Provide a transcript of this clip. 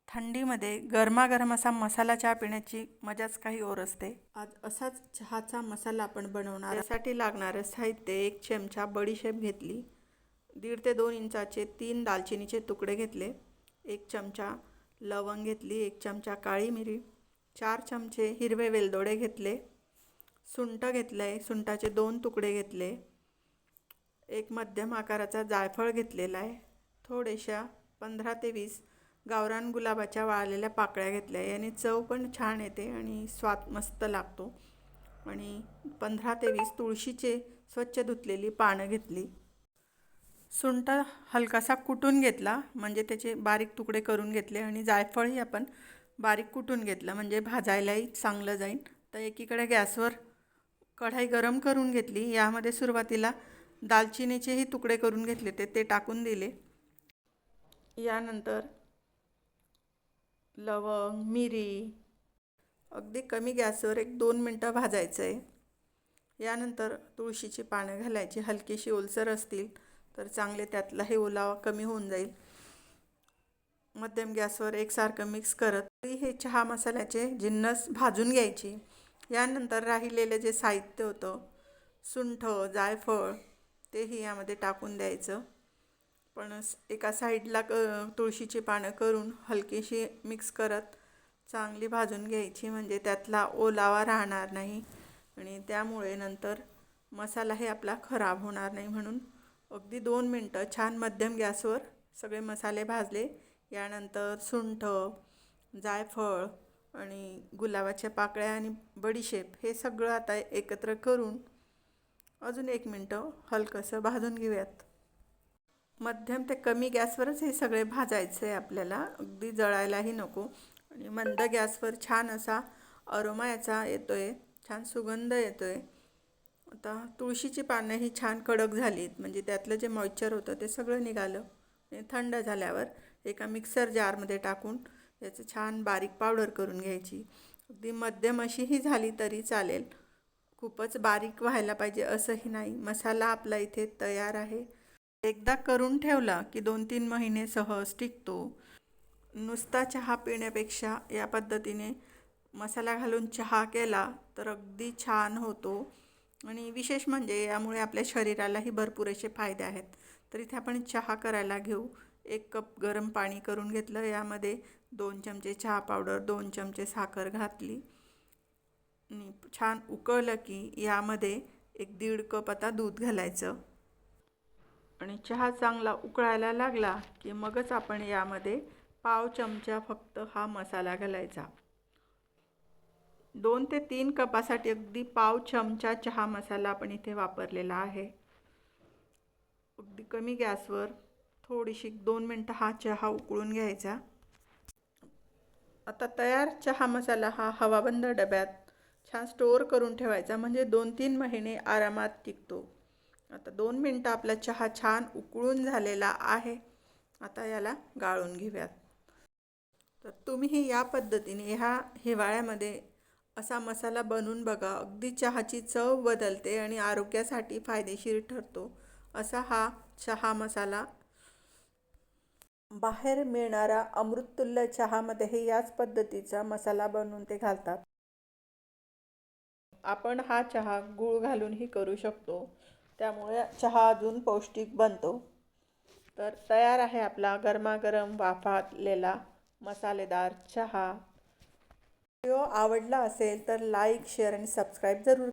थंडीमध्ये गरमागरम असा मसाला चहा पिण्याची मजाच काही और असते। आज असाच चहाचा मसाला आपण बनवणार। त्यासाठी लागणारं साहित्य: 1 चमचा बडीशेप घेतली, 1.5 ते 2 इंचाचे 3 दालचिनीचे तुकडे घेतले, 1 चमचा लवंग घेतली, 1 चमचा काळी मिरी, 4 चमचे हिरवे वेलदोडे घेतले, सुंठ घेतले, सुंठाचे 2 तुकडे घेतले, एक मध्यम आकाराचा जायफळ घेतलेला आहे, थोड्याशा 15 ते 20 गावरान गुलाबाच्या वाळलेल्या पाकळ्या घेतल्या। याने चव पण छान येते आणि स्वाद मस्त लागतो। आणि 15 ते 20 तुळशीचे स्वच्छ धुतलेली पानं घेतली। सुंठ हलकासा कुटून घेतला, म्हणजे त्याचे बारीक तुकडे करून घेतले, आणि जायफळही आपण बारीक कुटून घेतलं म्हणजे भाजायलाही चांगलं जाईल। तर एकीकडे गॅसवर कढई गरम करून घेतली। यामध्ये सुरुवातीला दालचिनीचेही तुकडे करून घेतले ते टाकून दिले। यानंतर लवंग, मिरी अगदी कमी गॅसवर 1-2 मिनटं भाजायचं आहे। यानंतर तुळशीची पानं घालायची, हलकीशी ओलसर असतील तर चांगले, त्यातलाही ओलावा कमी होऊन जाईल। मध्यम गॅसवर एकसारखं मिक्स करत हे चहा मसाल्याचे जिन्नस भाजून घ्यायची। यानंतर राहिलेलं जे साहित्य होतं, सुंठ, जायफळ, तेही यामध्ये टाकून द्यायचं। पण एका साईडला तुळशीची पानं करून हलकीशी मिक्स करत चांगली भाजून घ्यायची, म्हणजे त्यातला ओलावा राहणार नाही आणि त्यामुळे नंतर मसालाही आपला खराब होणार नाही। म्हणून अगदी 2 मिनटं छान मध्यम गॅसवर सगळे मसाले भाजले। यानंतर सुंठ, जायफळ आणि गुलाबाच्या पाकळ्या आणि बडीशेप हे सगळं आता एकत्र करून अजून 1 मिनटं हलकंसं भाजून घेऊयात। मध्यम ते कमी गॅसवरच हे सगळे भाजायचे आहे आपल्याला, अगदी जळायलाही नको। आणि मंद गॅसवर छान असा अरोमा याचा येतोय, छान सुगंध येतोय। आता तुळशीची पानं ही छान कडक झालीत, म्हणजे त्यातलं जे मॉइश्चर होतं ते सगळं निघालं। थंड झाल्यावर एका मिक्सर जारमध्ये टाकून याचं छान बारीक पावडर करून घ्यायची। अगदी मध्यम अशी ही झाली तरी चालेल, खूपच बारीक व्हायला पाहिजे असंही नाही। मसाला आपला इथे तयार आहे। एकदा करून ठेवला की 2-3 महिने सहज टिकतो। नुसता चहा पिण्यापेक्षा या पद्धतीने मसाला घालून चहा केला तर अगदी छान होतो। आणि विशेष म्हणजे यामुळे आपल्या शरीरालाही भरपूर असे फायदे आहेत। तर इथे आपण चहा करायला घेऊ। 1 कप गरम पाणी करून घेतलं, यामध्ये 2 चमचे चहा पावडर, 2 चमचे साखर घातली आणि छान उकळलं की यामध्ये 1-1.5 कप आता दूध घालायचं। आणि चहा चांगला उकळायला लागला की मगच आपण यामध्ये पाव चमचा फक्त हा मसाला घालायचा। 2 ते 3 कपासाठी अगदी पाव चमचा चहा मसाला आपण इथे वापरलेला आहे। अगदी कमी गॅसवर थोडीशी 2 मिनटं हा चहा उकळून घ्यायचा। आता तयार चहा मसाला हा हवाबंद डब्यात छान स्टोअर करून ठेवायचा, म्हणजे 2-3 महिने आरामात टिकतो। आता 2 मिनटं आपला चहा छान उकळून झालेला आहे। आता याला गाळून घेऊयात। तर तुम्हीही या पद्धतीने ह्या हिवाळ्यामध्ये असा मसाला बनवून बघा, अगदी चहाची चव बदलते आणि आरोग्यासाठी फायदेशीर ठरतो असा हा चहा मसाला। बाहेर मिळणारा अमृततुल्य चहामध्येही याच पद्धतीचा मसाला बनवून ते घालतात। आपण हा चहा गूळ घालूनही करू शकतो, त्यामुळे चहा अजून पौष्टिक बनतो। तर तयार आहे आपला गरमागरम वाफातलेला मसालेदार चहा। व्हिडिओ आवडला असेल तर लाईक, शेअर आणि सबस्क्राईब जरूर